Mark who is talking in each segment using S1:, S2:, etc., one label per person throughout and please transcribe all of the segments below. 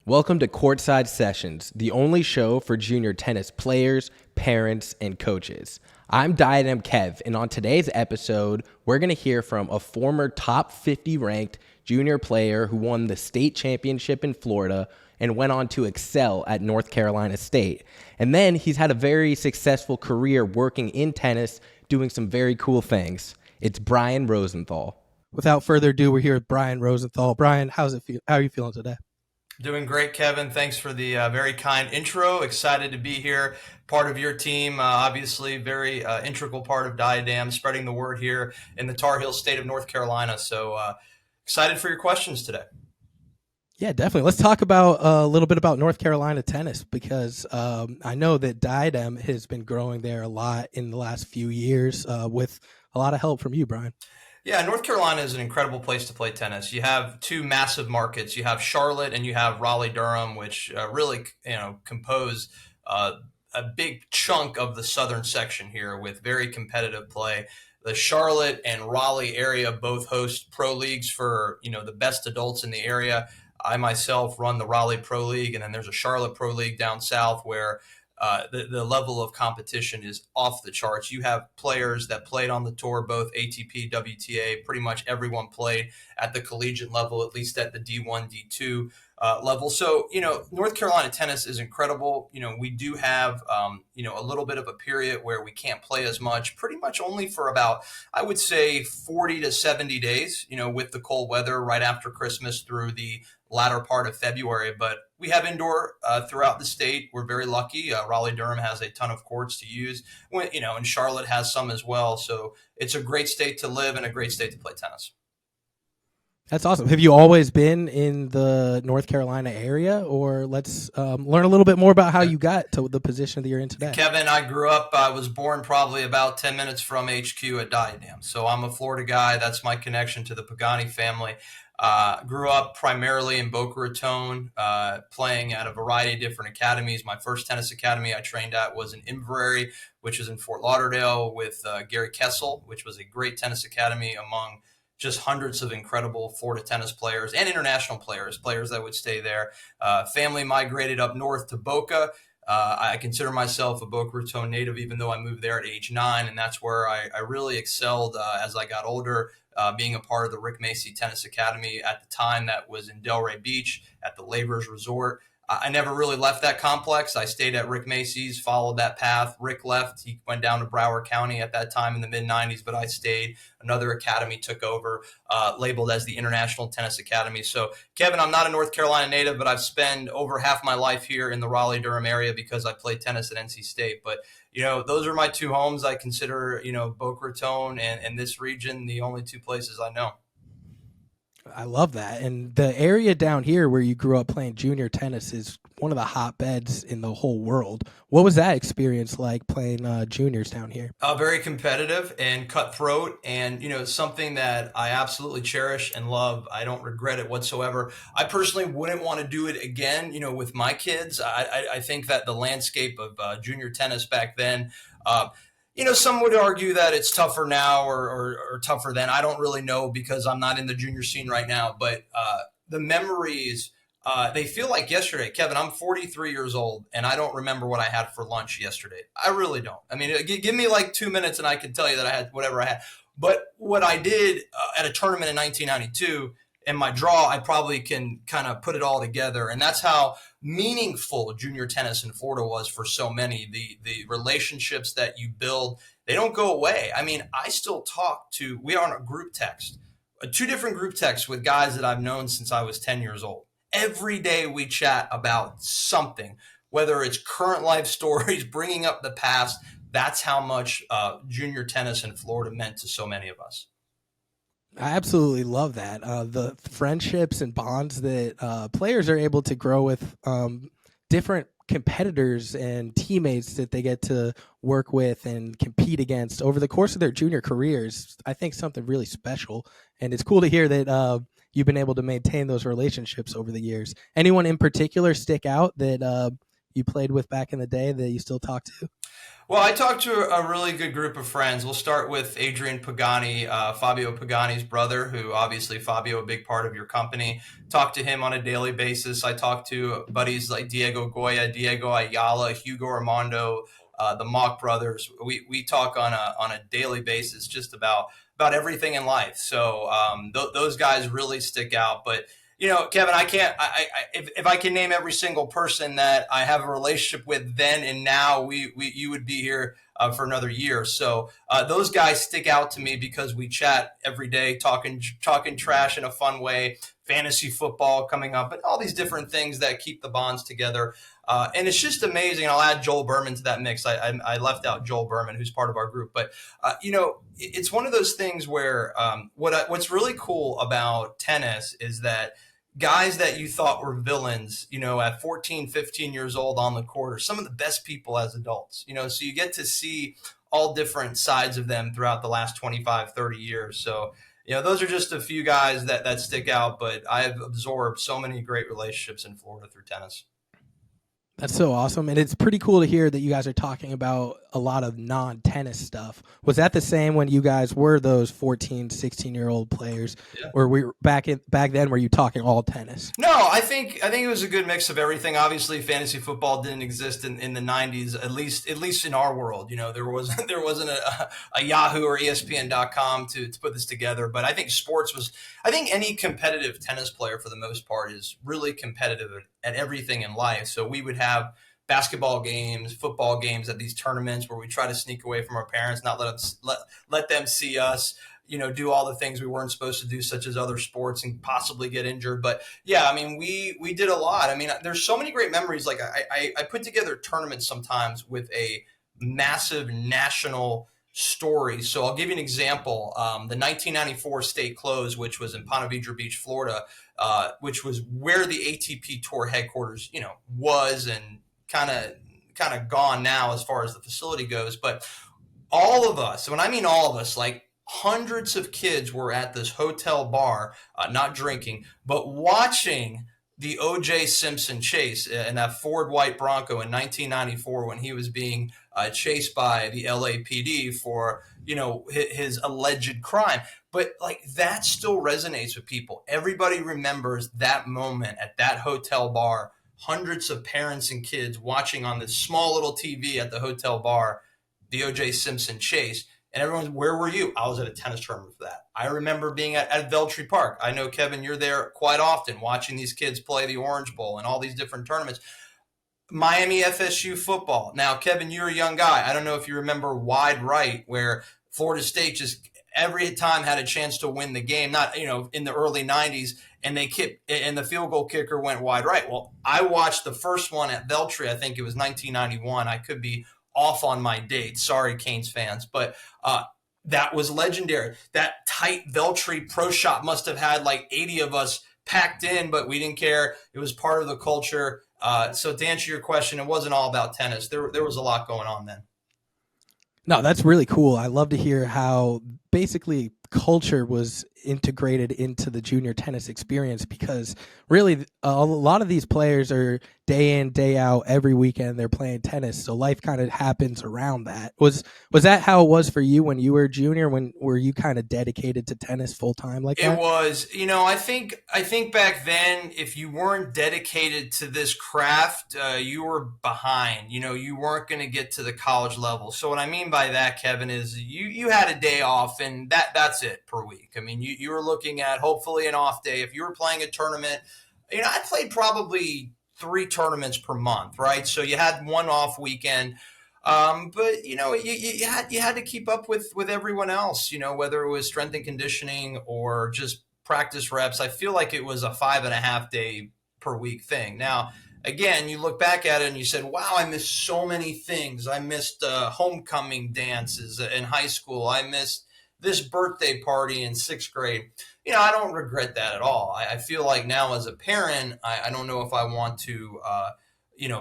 S1: Welcome to Courtside Sessions, the only show for junior tennis players, parents, and coaches. I'm Diadem Kev, and on today's episode, we're going to hear from a former top 50 ranked junior player who won the state championship in Florida and went on to excel at North Carolina State. And then he's had a very successful career working in tennis, doing some very cool things. It's Brian Rosenthal.
S2: Without further ado, we're here with Brian Rosenthal. Brian, how's it feel? How are you feeling today?
S3: Doing great, Kevin. Thanks for the very kind intro. Excited to be here, part of your team. Obviously, very integral part of Diadem, spreading the word here in the Tar Heel state of North Carolina. So excited for your questions today.
S2: Yeah, definitely. Let's talk about a little bit about North Carolina tennis because I know that Diadem has been growing there a lot in the last few years with a lot of help from you, Brian.
S3: Yeah, North Carolina is an incredible place to play tennis. You have two massive markets. You have Charlotte and you have Raleigh-Durham, which really, compose a big chunk of the southern section here with very competitive play. The Charlotte and Raleigh area both host pro leagues for, the best adults in the area. I myself run the Raleigh Pro League, and then there's a Charlotte Pro League down south where the level of competition is off the charts. You have players that played on the tour, both ATP, WTA, pretty much everyone played at the collegiate level, at least at the D1, D2 level. So, North Carolina tennis is incredible. We do have, a little bit of a period where we can't play as much, pretty much only for about, I would say 40 to 70 days, with the cold weather right after Christmas through the latter part of February. But we have indoor throughout the state. We're very lucky. Raleigh-Durham has a ton of courts to use, and Charlotte has some as well. So it's a great state to live and a great state to play tennis.
S2: That's awesome. Have you always been in the North Carolina area, or let's learn a little bit more about how you got to the position that you're in today?
S3: Kevin, I was born probably about 10 minutes from HQ at Diadem. So I'm a Florida guy. That's my connection to the Pagani family. Grew up primarily in Boca Raton, playing at a variety of different academies. My first tennis academy I trained at was in Inverary, which is in Fort Lauderdale, with Gary Kessel, which was a great tennis academy among just hundreds of incredible Florida tennis players and international players that would stay there. Family migrated up north to Boca. I consider myself a Boca Raton native, even though I moved there at age 9, and that's where I really excelled as I got older. Being a part of the Rick Macci Tennis Academy at the time that was in Delray Beach at the Labors Resort. I never really left that complex. I stayed at Rick Macci's, followed that path. Rick left. He went down to Broward County at that time in the mid-'90s, but I stayed. Another academy took over, labeled as the International Tennis Academy. So, Kevin, I'm not a North Carolina native, but I've spent over half my life here in the Raleigh-Durham area because I played tennis at NC State. But, those are my two homes. I consider, Boca Raton and this region the only two places I know.
S2: I love that. And the area down here where you grew up playing junior tennis is one of the hotbeds in the whole world. What was that experience like playing juniors down here?
S3: Very competitive and cutthroat, and something that I absolutely cherish and love. I don't regret it whatsoever. I personally wouldn't want to do it again, with my kids. I think that the landscape of junior tennis back then, some would argue that it's tougher now or tougher then. I don't really know because I'm not in the junior scene right now. But the memories, they feel like yesterday. Kevin, I'm 43 years old, and I don't remember what I had for lunch yesterday. I really don't. I mean, give me like 2 minutes, and I can tell you that I had whatever I had. But what I did at a tournament in 1992 in my draw, I probably can kind of put it all together. And that's how meaningful junior tennis in Florida was for so many. The relationships that you build, they don't go away. I mean, I still we are on a group text, 2 different group texts with guys that I've known since I was 10 years old. Every day we chat about something, whether it's current life stories, bringing up the past. That's how much junior tennis in Florida meant to so many of us.
S2: I absolutely love that. The friendships and bonds that players are able to grow with different competitors and teammates that they get to work with and compete against over the course of their junior careers, I think something really special. And it's cool to hear that you've been able to maintain those relationships over the years. Anyone in particular stick out that you played with back in the day that you still talk to?
S3: Well, I talked to a really good group of friends. We'll start with Adrian Pagani, Fabio Pagani's brother, who obviously, Fabio, a big part of your company. Talk to him on a daily basis. I talk to buddies like Diego Goya, Diego Ayala, Hugo Armando, the Mock brothers. We talk on a daily basis just about everything in life. So those guys really stick out. But Kevin, I can't. If I can name every single person that I have a relationship with then and now, you would be here for another year. So those guys stick out to me because we chat every day, talking trash in a fun way, fantasy football coming up, and all these different things that keep the bonds together. And it's just amazing. I'll add Joel Berman to that mix. I left out Joel Berman, who's part of our group, but it's one of those things where what's really cool about tennis is that guys that you thought were villains, at 14, 15 years old on the court are some of the best people as adults, so you get to see all different sides of them throughout the last 25, 30 years. So, those are just a few guys that stick out, but I've absorbed so many great relationships in Florida through tennis.
S2: That's so awesome. And it's pretty cool to hear that you guys are talking about a lot of non-tennis stuff. Was that the same when you guys were those 14, 16-year-old players?
S3: Yeah.
S2: Or back then, were you talking all tennis?
S3: No, I think it was a good mix of everything. Obviously, fantasy football didn't exist in the 90s, at least in our world. There wasn't a Yahoo or ESPN.com to put this together. But I think I think any competitive tennis player for the most part is really competitive at everything in life. So we would have basketball games, football games at these tournaments where we try to sneak away from our parents, not let them see us, do all the things we weren't supposed to do, such as other sports, and possibly get injured. But yeah, I mean, we did a lot. I mean, there's so many great memories. Like I put together tournaments sometimes with a massive national story. So I'll give you an example. The 1994 state close, which was in Ponte Vedra Beach, Florida, which was where the ATP Tour headquarters, was, and kind of gone now as far as the facility goes. But all of us, when I mean all of us, like hundreds of kids were at this hotel bar, not drinking, but watching the O.J. Simpson chase in that Ford White Bronco in 1994 when he was being chased by the LAPD for, his alleged crime. But like that still resonates with people. Everybody remembers that moment at that hotel bar, hundreds of parents and kids watching on this small little TV at the hotel bar, the O.J. Simpson chase. And everyone's, where were you? I was at a tennis tournament for that. I remember being at Veltri Park. I know, Kevin, you're there quite often watching these kids play the Orange Bowl and all these different tournaments. Miami FSU football. Now, Kevin, you're a young guy. I don't know if you remember wide right, where Florida State just every time had a chance to win the game, not, in the early 90s, and the field goal kicker went wide right. Well, I watched the first one at Veltri. I think it was 1991. I could be off on my date. Sorry, Canes fans. But that was legendary. That tight Veltri pro shop must have had like 80 of us packed in, but we didn't care. It was part of the culture. So to answer your question, it wasn't all about tennis. There was a lot going on then.
S2: No, that's really cool. I love to hear how basically culture was integrated into the junior tennis experience, because really a lot of these players are day in, day out, every weekend they're playing tennis. So life kind of happens around that. Was that how it was for you when you were a junior? Were you kind of dedicated to tennis full time like that?
S3: It was, I think back then, if you weren't dedicated to this craft, you were behind. You weren't going to get to the college level. So what I mean by that, Kevin, is you had a day off, and that's it per week. I mean, you were looking at hopefully an off day. If you were playing a tournament, I played probably 3 tournaments per month, right? So you had one off weekend. But you had to keep up with everyone else, whether it was strength and conditioning or just practice reps. I feel like it was a 5.5 day per week thing. Now, again, you look back at it and you said, wow, I missed so many things. I missed homecoming dances in high school. I missed this birthday party in 6th grade. I don't regret that at all. I feel like now as a parent, I don't know if I want to,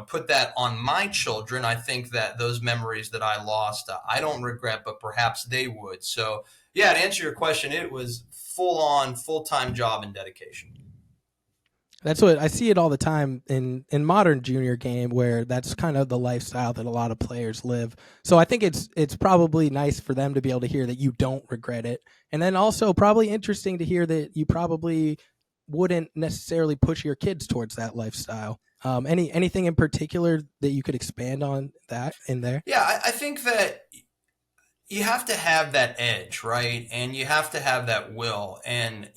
S3: put that on my children. I think that those memories that I lost, I don't regret, but perhaps they would. So yeah, to answer your question, it was full-time job and dedication.
S2: That's what I see it all the time in modern junior game, where that's kind of the lifestyle that a lot of players live. So I think it's probably nice for them to be able to hear that you don't regret it, and then also probably interesting to hear that you probably wouldn't necessarily push your kids towards that lifestyle. Anything in particular that you could expand on that in there?
S3: Yeah, I think that you have to have that edge, right? And you have to have that will. And,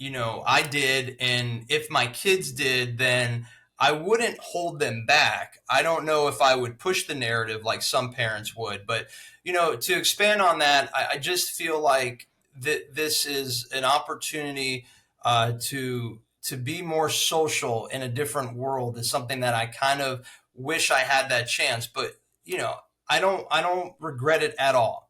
S3: I did. And if my kids did, then I wouldn't hold them back. I don't know if I would push the narrative like some parents would. But, to expand on that, I just feel like this is an opportunity to be more social in a different world is something that I kind of wish I had that chance. But, you know, I don't regret it at all.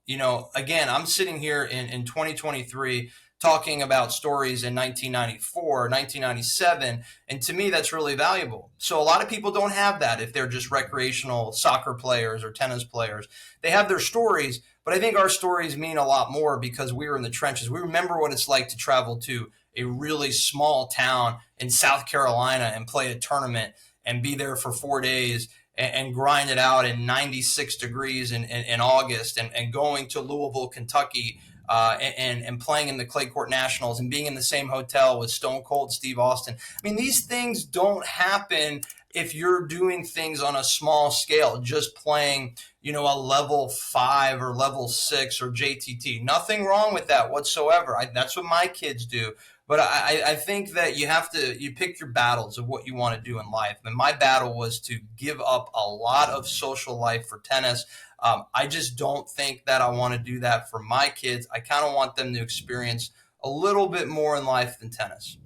S3: Again, I'm sitting here in 2023 talking about stories in 1994, 1997, and to me that's really valuable. So a lot of people don't have that if they're just recreational soccer players or tennis players. They have their stories, but I think our stories mean a lot more because we were in the trenches. We remember what it's like to travel to a really small town in South Carolina and play a tournament and be there for 4 days and grind it out in 96 degrees in August and going to Louisville, Kentucky, and playing in the Clay Court Nationals and being in the same hotel with Stone Cold Steve Austin. I mean, these things don't happen if you're doing things on a small scale, just playing, a level 5 or level 6 or JTT. Nothing wrong with that whatsoever. That's what my kids do. But I think that you pick your battles of what you want to do in life. And my battle was to give up a lot of social life for tennis. I just don't think that I want to do that for my kids. I kind of want them to experience a little bit more in life than tennis.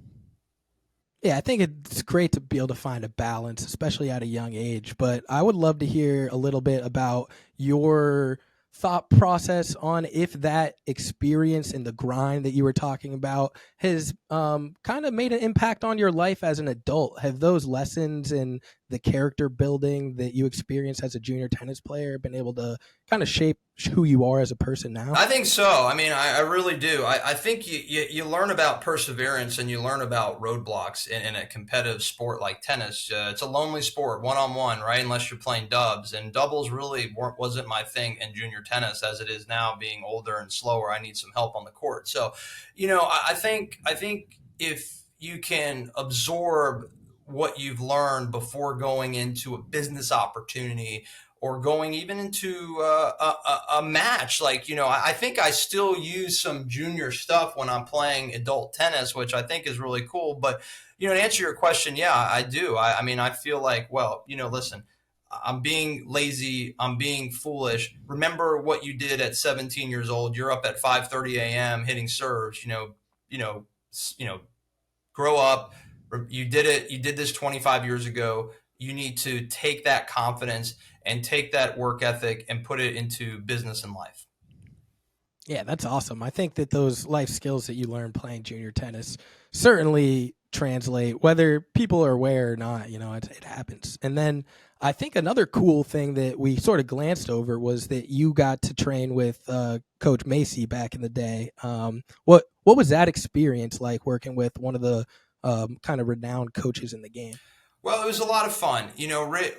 S2: Yeah, I think it's great to be able to find a balance, especially at a young age. But I would love to hear a little bit about your thought process on if that experience and the grind that you were talking about has kind of made an impact on your life as an adult. Have those lessons and the character building that you experienced as a junior tennis player been able to kind of shape who you are as a person now?
S3: I think so. I mean, I really do. I think you learn about perseverance and you learn about roadblocks in a competitive sport like tennis. It's a lonely sport, one-on-one, right? Unless you're playing dubs. And doubles really wasn't my thing in junior tennis as it is now, being older and slower. I need some help on the court. So, I think if you can absorb what you've learned before going into a business opportunity or going even into a match. Like, I think I still use some junior stuff when I'm playing adult tennis, which I think is really cool. But, to answer your question, yeah, I do. I mean, I feel like, well, listen, I'm being lazy. I'm being foolish. Remember what you did at 17 years old. You're up at 5:30 a.m. hitting serves, you know, you know, grow up. You did it. You did this 25 years ago. You need to take that confidence and take that work ethic and put it into business and life.
S2: Yeah, that's awesome. I think that those life skills that you learn playing junior tennis certainly translate, whether people are aware or not. It happens. And then I think another cool thing that we sort of glanced over was that you got to train with Coach Macy back in the day. What was that experience like, working with one of the kind of renowned coaches in the game?
S3: Well, it was a lot of fun.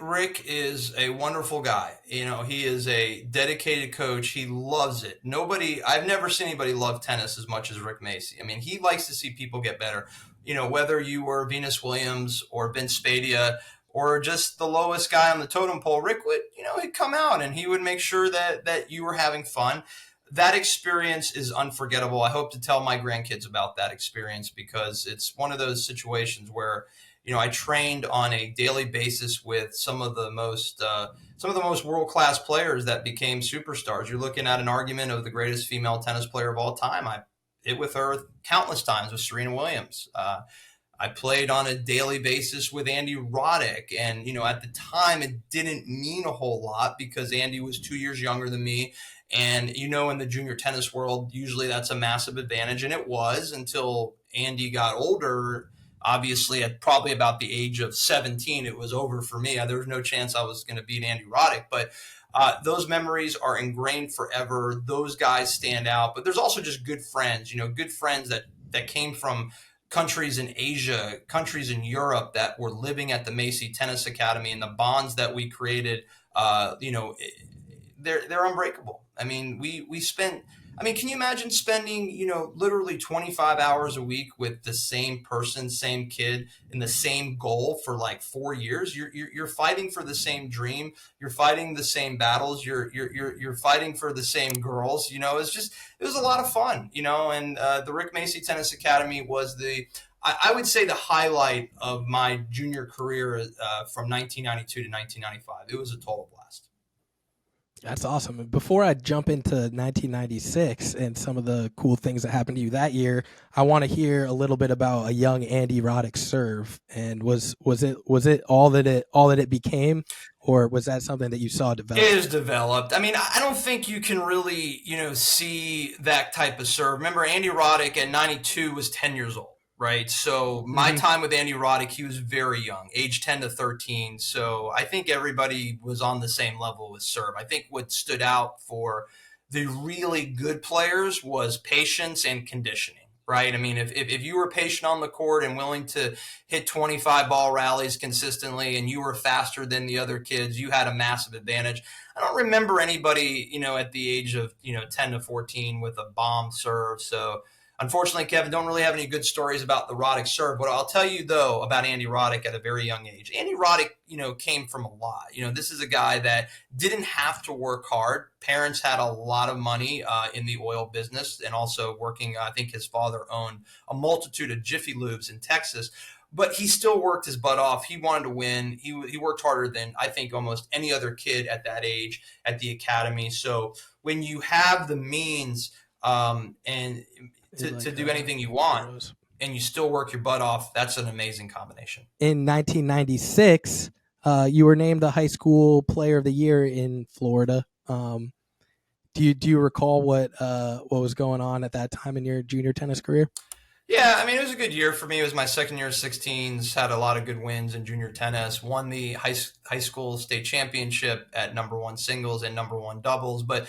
S3: Rick is a wonderful guy. He is a dedicated coach. He loves it. I've never seen anybody love tennis as much as Rick Macy. I mean, he likes to see people get better. Whether you were Venus Williams or Vince Spadea or just the lowest guy on the totem pole, Rick would, he'd come out and he would make sure that you were having fun. That experience is unforgettable. I hope to tell my grandkids about that experience because it's one of those situations where I trained on a daily basis with some of the most world-class players that became superstars. You're looking at an argument of the greatest female tennis player of all time. I hit with her countless times with Serena Williams. I played on a daily basis with Andy Roddick. And, at the time, it didn't mean a whole lot because Andy was 2 years younger than me. And, in the junior tennis world, usually that's a massive advantage. And it was until Andy got older. Obviously, at probably about the age of 17, it was over for me. There was no chance I was going to beat Andy Roddick. But those memories are ingrained forever. Those guys stand out. But there's also just good friends, good friends that came from countries in Asia, countries in Europe that were living at the Macy Tennis Academy, and the bonds that we created, they're unbreakable. I mean, we spent. I mean, can you imagine spending, literally 25 hours a week with the same person, same kid, in the same goal for like 4 years? You're fighting for the same dream. You're fighting the same battles. You're fighting for the same girls. It was a lot of fun. And the Rick Macy Tennis Academy was I would say the highlight of my junior career from 1992 to 1995. It was a total blast.
S2: That's awesome. And before I jump into 1996 and some of the cool things that happened to you that year, I want to hear a little bit about a young Andy Roddick serve. And was it all that it became, or was that something that you saw develop?
S3: It is developed. I mean, I don't think you can really, see that type of serve. Remember, Andy Roddick at 92 was 10 years old. Right. So my time with Andy Roddick, he was very young, age 10 to 13. So I think everybody was on the same level with serve. I think what stood out for the really good players was patience and conditioning. Right. I mean, if you were patient on the court and willing to hit 25 ball rallies consistently, and you were faster than the other kids, you had a massive advantage. I don't remember anybody, at the age of, 10 to 14 with a bomb serve. So unfortunately, Kevin, don't really have any good stories about the Roddick serve. What I'll tell you, though, about Andy Roddick at a very young age, Andy Roddick, came from a lot. This is a guy that didn't have to work hard. Parents had a lot of money in the oil business, and also working, I think his father owned a multitude of Jiffy Lubes in Texas. But he still worked his butt off. He wanted to win. He worked harder than I think almost any other kid at that age at the academy. So when you have the means and to do anything you want, and you still work your butt off, that's an amazing combination.
S2: In 1996, you were named the high school player of the year in Florida. Do you recall what was going on at that time in your junior tennis career?
S3: Yeah, I mean, it was a good year for me. It was my second year of 16s, had a lot of good wins in junior tennis, won the high school state championship at number one singles and number one doubles. But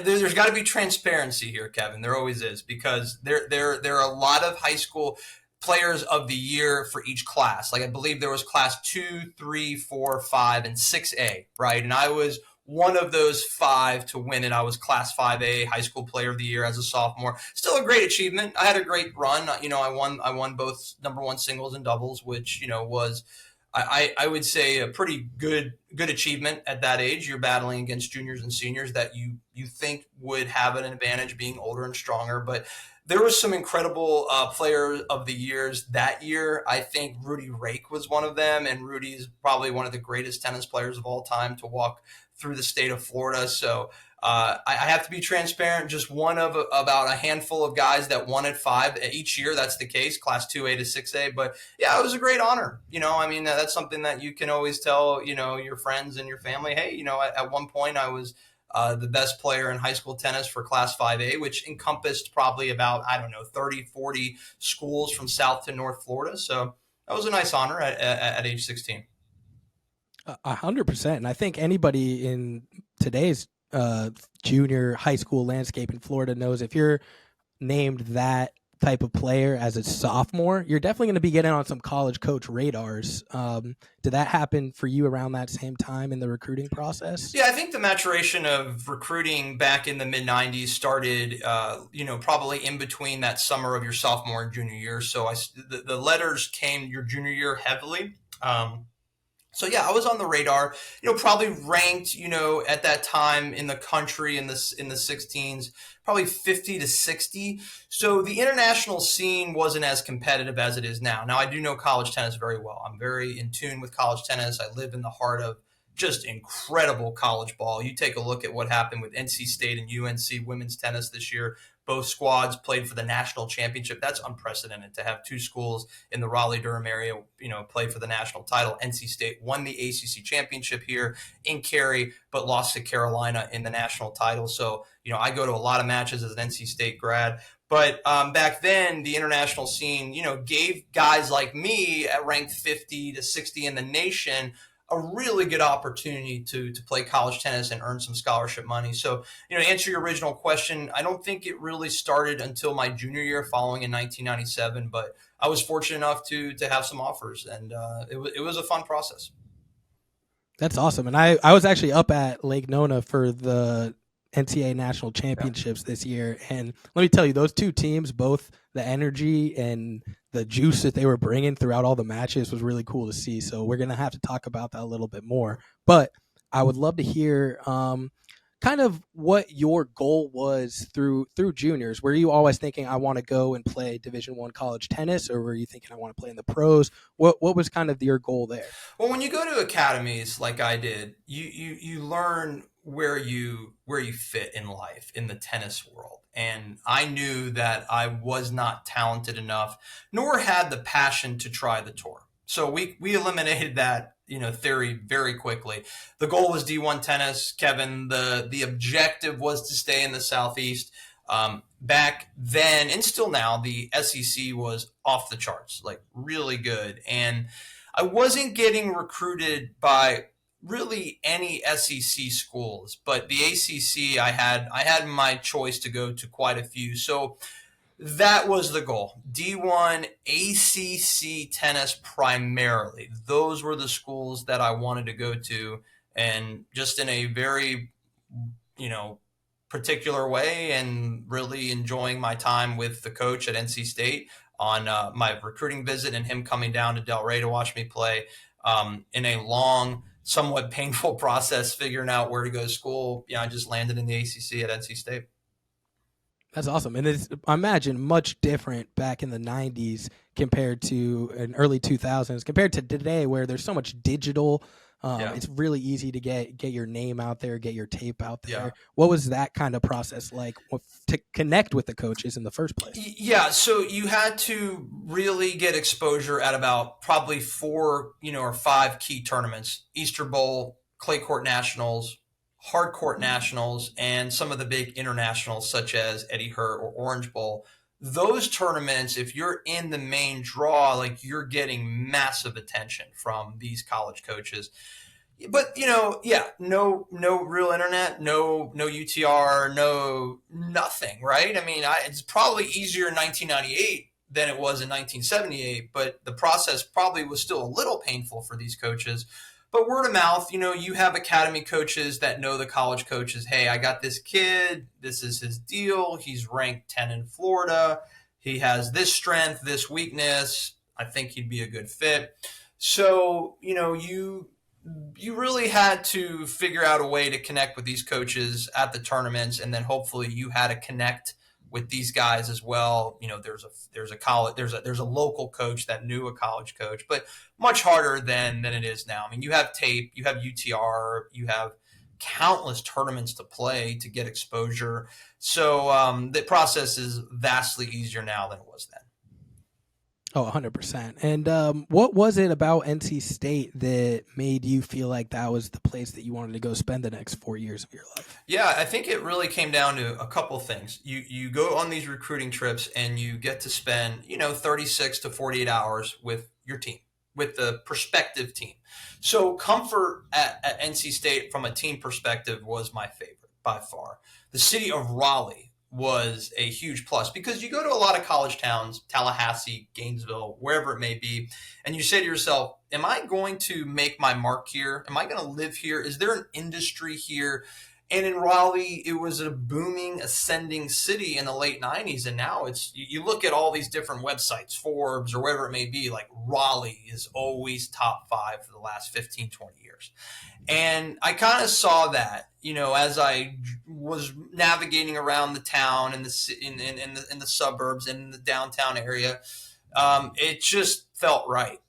S3: there's got to be transparency here, Kevin. There always is, because there are a lot of high school players of the year for each class. Like, I believe there was class 2, 3, 4, 5, and 6A, right? And I was one of those 5 to win it. I was class 5A high school player of the year as a sophomore. Still a great achievement. I had a great run. I won both number one singles and doubles, which, was, I would say, a pretty good achievement at that age. You're battling against juniors and seniors that you think would have an advantage being older and stronger. But there was some incredible players of the years that year. I think Rudy Rake was one of them, and Rudy's probably one of the greatest tennis players of all time to walk through the state of Florida. So I have to be transparent. Just one of about a handful of guys that won at 5 each year. That's the case, class 2A to 6A. But yeah, it was a great honor. I mean, that's something that you can always tell, your friends and your family. Hey, at one point I was the best player in high school tennis for class 5A, which encompassed probably about, 30, 40 schools from South to North Florida. So that was a nice honor at age 16.
S2: 100%. And I think anybody in today's junior high school landscape in Florida knows if you're named that type of player as a sophomore, you're definitely going to be getting on some college coach radars. Did that happen for you around that same time in the recruiting process?
S3: Yeah, I think the maturation of recruiting back in the mid 90s started, probably in between that summer of your sophomore and junior year. So the letters came your junior year heavily. So yeah, I was on the radar, probably ranked, at that time in the country in the 16s, probably 50 to 60. So the international scene wasn't as competitive as it is now. Now, I do know college tennis very well. I'm very in tune with college tennis. I live in the heart of just incredible college ball. You take a look at what happened with NC State and UNC women's tennis this year. Both squads played for the national championship. That's unprecedented to have two schools in the Raleigh-Durham area, play for the national title. NC State won the ACC championship here in Cary, but lost to Carolina in the national title. So, I go to a lot of matches as an NC State grad. But back then, the international scene, gave guys like me at ranked 50 to 60 in the nation a really good opportunity to play college tennis and earn some scholarship money. So, to answer your original question, I don't think it really started until my junior year following in 1997, but I was fortunate enough to have some offers, and it was a fun process.
S2: That's awesome. And I was actually up at Lake Nona for the NCAA national championships this year. And let me tell you, those two teams, both the energy and the juice that they were bringing throughout all the matches was really cool to see. So we're going to have to talk about that a little bit more. But I would love to hear kind of what your goal was through juniors. Were you always thinking, I want to go and play Division I college tennis, or were you thinking I want to play in the pros? What was kind of your goal there?
S3: Well, when you go to academies like I did, you learn where you fit in life in the tennis world. And I knew that I was not talented enough, nor had the passion to try the tour. So we eliminated that theory very quickly. The goal was D1 tennis, Kevin. The objective was to stay in the Southeast. Back then, and still now, the SEC was off the charts, like really good. And I wasn't getting recruited by really any SEC schools, but the ACC, I had my choice to go to quite a few. So that was the goal. D1 ACC tennis primarily. Those were the schools that I wanted to go to, and just in a very, particular way, and really enjoying my time with the coach at NC State on my recruiting visit, and him coming down to Delray to watch me play in a long, somewhat painful process figuring out where to go to school. I just landed in the ACC at NC State.
S2: That's awesome. And it's, I imagine, much different back in the 90s compared to in early 2000s compared to today, where there's so much digital. It's really easy to get your name out there, get your tape out there. Yeah. What was that kind of process like to connect with the coaches in the first place?
S3: Yeah, so you had to really get exposure at about probably 4 or 5 key tournaments: Easter Bowl, Clay Court Nationals, Hard Court Nationals, and some of the big internationals such as Eddie Hurt or Orange Bowl. Those tournaments, if you're in the main draw, like, you're getting massive attention from these college coaches. But, no real internet, no UTR, nothing, right? I mean, it's probably easier in 1998 than it was in 1978, but the process probably was still a little painful for these coaches. But word of mouth, you have academy coaches that know the college coaches. Hey, I got this kid. This is his deal. He's ranked 10 in Florida. He has this strength, this weakness. I think he'd be a good fit. So, you really had to figure out a way to connect with these coaches at the tournaments, and then hopefully you had to connect with these guys as well. There's a local coach that knew a college coach, but much harder than it is now. I mean, you have tape, you have UTR, you have countless tournaments to play to get exposure. So the process is vastly easier now than it was then.
S2: Oh, 100%. And what was it about NC State that made you feel like that was the place that you wanted to go spend the next 4 years of your life?
S3: Yeah, I think it really came down to a couple things. You go on these recruiting trips and you get to spend, 36 to 48 hours with your team, with the prospective team. So comfort at NC State from a team perspective was my favorite by far. The city of Raleigh was a huge plus, because you go to a lot of college towns, Tallahassee, Gainesville, wherever it may be, and you say to yourself, am I going to make my mark here? Am I going to live here? Is there an industry here? And in Raleigh, it was a booming, ascending city in the late 90s. And now you look at all these different websites, Forbes or whatever it may be, like Raleigh is always top 5 for the last 15, 20 years. And I kind of saw that, as I was navigating around the town and in the suburbs and in the downtown area. It just felt right.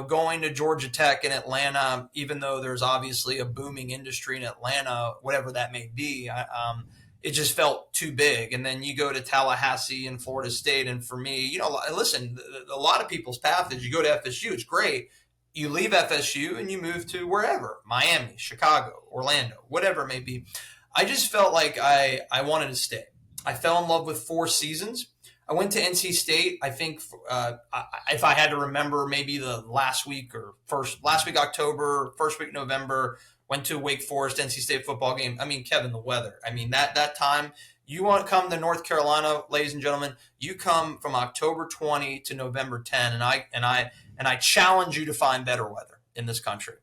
S3: Going to Georgia Tech in Atlanta, even though there's obviously a booming industry in Atlanta, whatever that may be, it just felt too big. And then you go to Tallahassee and Florida State. And for me, listen, a lot of people's path is you go to FSU. It's great. You leave FSU and you move to wherever, Miami, Chicago, Orlando, whatever it may be. I just felt like I wanted to stay. I fell in love with 4 seasons. I went to NC State. I think if I had to remember, maybe the last week October, first week November. Went to Wake Forest NC State football game. I mean, Kevin, the weather. I mean, that time, you want to come to North Carolina, ladies and gentlemen, you come from October 20 to November 10, and I challenge you to find better weather in this country.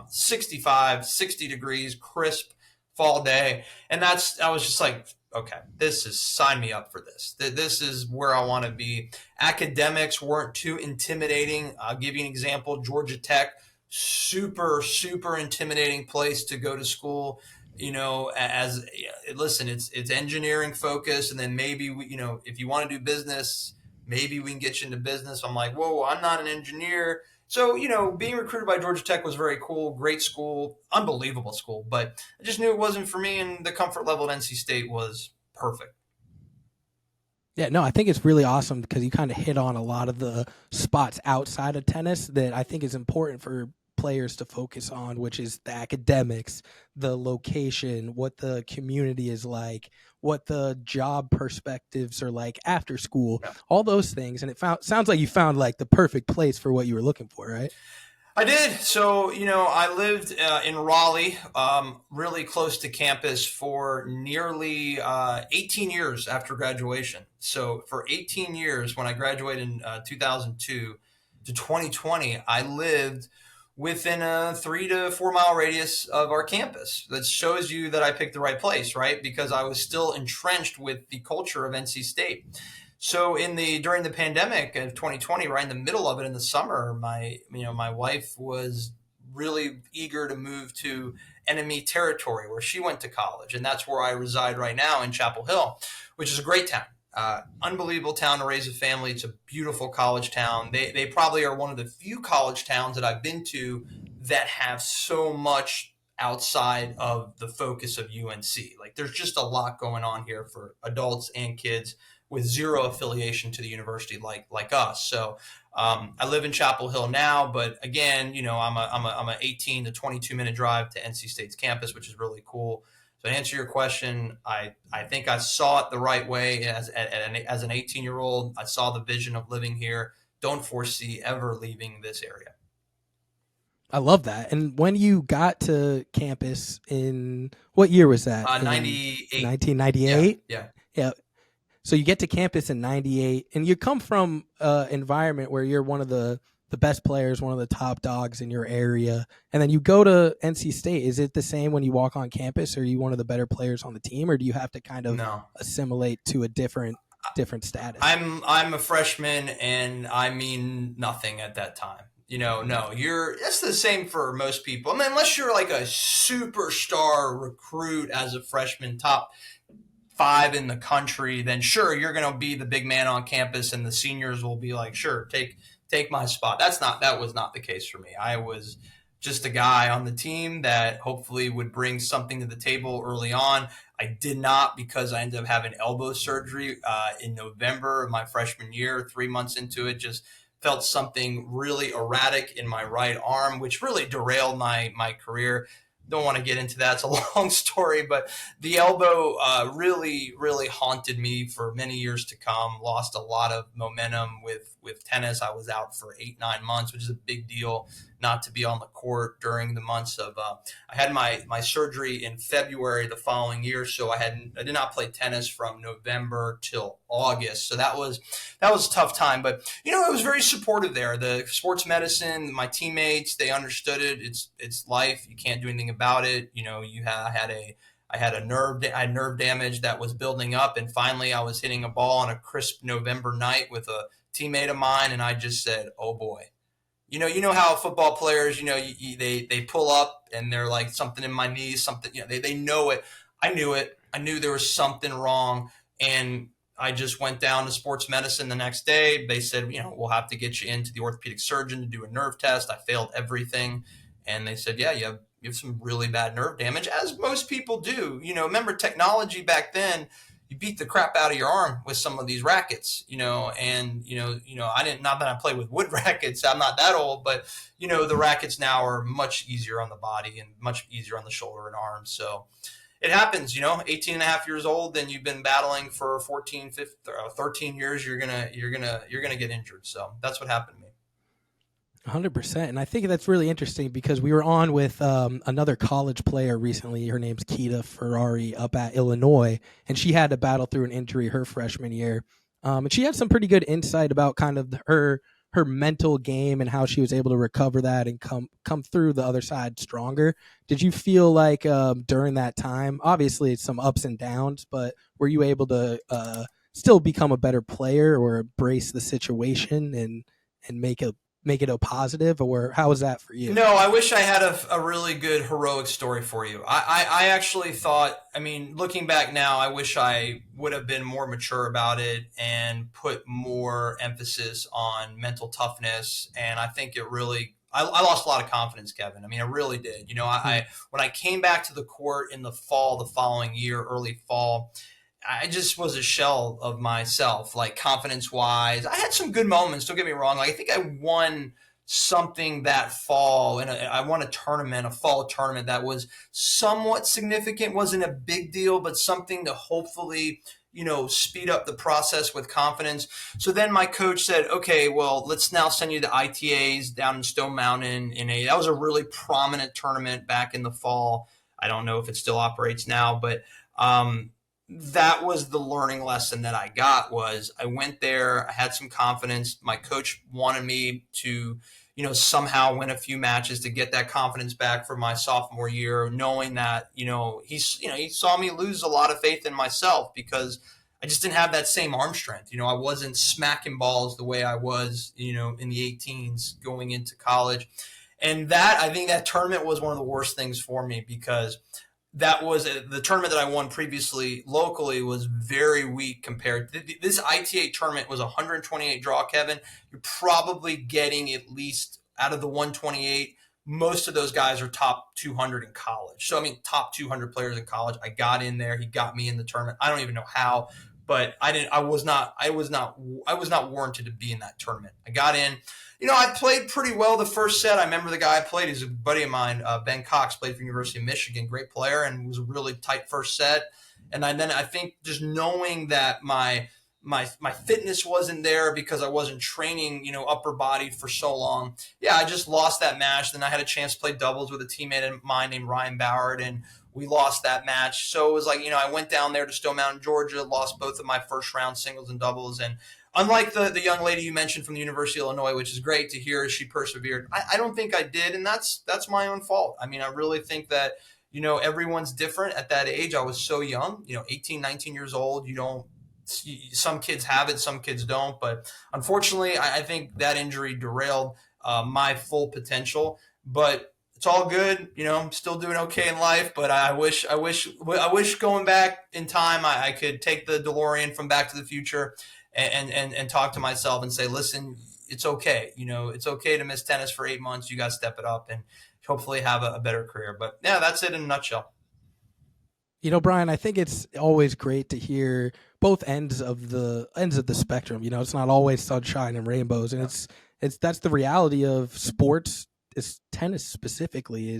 S3: 65, 60 degrees, crisp fall day. And I was just like, okay, sign me up for this. This is where I want to be. Academics weren't too intimidating. I'll give you an example. Georgia Tech, super, super intimidating place to go to school. Listen, it's engineering focused, and then maybe if you want to do business, maybe we can get you into business. I'm like, whoa, I'm not an engineer. So, being recruited by Georgia Tech was very cool, great school, unbelievable school, but I just knew it wasn't for me, and the comfort level at NC State was perfect.
S2: Yeah, no, I think it's really awesome because you kind of hit on a lot of the spots outside of tennis that I think is important for players to focus on, which is the academics, the location, what the community is like, what the job perspectives are like after school, all those things. And sounds like you found like the perfect place for what you were looking for, right?
S3: I did. So, I lived in Raleigh, really close to campus for nearly 18 years after graduation. So for 18 years, when I graduated in 2002 to 2020, I lived within a 3 to 4 mile radius of our campus. That shows you that I picked the right place, right? Because I was still entrenched with the culture of NC State. So during the pandemic of 2020, right in the middle of it in the summer, my wife was really eager to move to enemy territory where she went to college. And that's where I reside right now in Chapel Hill, which is a great town. Unbelievable town to raise a family. It's a beautiful college town. They probably are one of the few college towns that I've been to that have so much outside of the focus of UNC. Like there's just a lot going on here for adults and kids with zero affiliation to the university like us. So I live in Chapel Hill now, but again, I'm a 18 to 22 minute drive to NC State's campus, which is really cool. So to answer your question, I think I saw it the right way as an 18-year-old. I saw the vision of living here. Don't foresee ever leaving this area.
S2: I love that. And when you got to campus in what year was that?
S3: 98.
S2: 1998?
S3: Yeah.
S2: So you get to campus in 98 and you come from an environment where you're one of the best players, one of the top dogs in your area. And then you go to NC State. Is it the same when you walk on campus? Or are you one of the better players on the team? Or do you have to kind of assimilate to a different status?
S3: I'm a freshman and I mean nothing at that time. It's the same for most people. I mean, unless you're like a superstar recruit as a freshman, top 5 in the country, then sure, you're going to be the big man on campus and the seniors will be like, sure, take my spot. That was not the case for me. I was just a guy on the team that hopefully would bring something to the table early on. I did not, because I ended up having elbow surgery in November of my freshman year. 3 months into it, just felt something really erratic in my right arm, which really derailed my career. Don't want to get into that. It's a long story, but the elbow really, really haunted me for many years to come. Lost a lot of momentum with tennis. I was out for 8-9 months, which is a big deal not to be on the court during the months of I had my surgery in February the following year, so I did not play tennis from November till August. So that was a tough time, but it was very supportive there. The sports medicine, my teammates, they understood it. It's life. You can't do anything about it. I had nerve damage that was building up, and finally I was hitting a ball on a crisp November night with a teammate of mine, and I just said, "Oh boy." You know how football players, they pull up and they're like, something in my knees, something, they know it. I knew it. I knew there was something wrong. And I just went down to sports medicine the next day. They said, we'll have to get you into the orthopedic surgeon to do a nerve test. I failed everything. And they said, yeah, you have some really bad nerve damage, as most people do. Remember technology back then, you beat the crap out of your arm with some of these rackets, and I didn't, not that I play with wood rackets. I'm not that old, but the rackets now are much easier on the body and much easier on the shoulder and arms. So it happens, 18 and a half years old, and you've been battling for 14, 15, 13 years, you're going to get injured. So that's what happened to me.
S2: 100%. And I think that's really interesting because we were on with another college player recently. Her name's Keita Ferrari up at Illinois, and she had to battle through an injury her freshman year. And she had some pretty good insight about kind of her mental game and how she was able to recover that and come through the other side stronger. Did you feel like during that time, obviously it's some ups and downs, but were you able to still become a better player or embrace the situation and make it a positive, or how was that for you?
S3: No, I wish I had a really good heroic story for you. I actually thought, looking back now, I wish I would have been more mature about it and put more emphasis on mental toughness. And I think it really, I lost a lot of confidence, Kevin. I really did. When I came back to the court in the fall, the following year, early fall, I just was a shell of myself, like confidence wise. I had some good moments. Don't get me wrong. Like, I think I won something that fall, and I won a fall tournament that was somewhat significant. Wasn't a big deal, but something to hopefully, speed up the process with confidence. So then my coach said, okay, well, let's now send you to ITAs down in Stone Mountain that was a really prominent tournament back in the fall. I don't know if it still operates now, but, that was the learning lesson that I got. Was I went there, I had some confidence. My coach wanted me to, somehow win a few matches to get that confidence back for my sophomore year, knowing that, he saw me lose a lot of faith in myself because I just didn't have that same arm strength. I wasn't smacking balls the way I was, in the 18s going into college. And I think that tournament was one of the worst things for me because that was the tournament that I won previously locally was very weak compared to this ITA tournament. Was 128 draw, Kevin. You're probably getting at least out of the 128. Most of those guys are top 200 in college. So, top 200 players in college. I got in there. He got me in the tournament. I don't even know how, but I was not warranted to be in that tournament. I got in. I played pretty well the first set. I remember the guy I played, he's a buddy of mine, Ben Cox, played for University of Michigan, great player, and was a really tight first set. And then I think just knowing that my fitness wasn't there because I wasn't training, upper body for so long. Yeah, I just lost that match. Then I had a chance to play doubles with a teammate of mine named Ryan Boward, and we lost that match. So it was like, I went down there to Stone Mountain, Georgia, lost both of my first round singles and doubles, and unlike the young lady you mentioned from the University of Illinois, which is great to hear, she persevered. I don't think I did, and that's my own fault. I really think that, everyone's different at that age. I was so young, 18, 19 years old. Some kids have it, some kids don't. But unfortunately, I think that injury derailed my full potential. But it's all good. I'm still doing okay in life, but I wish going back in time, I could take the DeLorean from Back to the Future and talk to myself and say, listen, it's okay. It's okay to miss tennis for 8 months. You got to step it up and hopefully have a better career. But yeah, that's it in a nutshell.
S2: Brian, I think it's always great to hear both ends of the spectrum. It's not always sunshine and rainbows, and that's the reality of sports. Is tennis specifically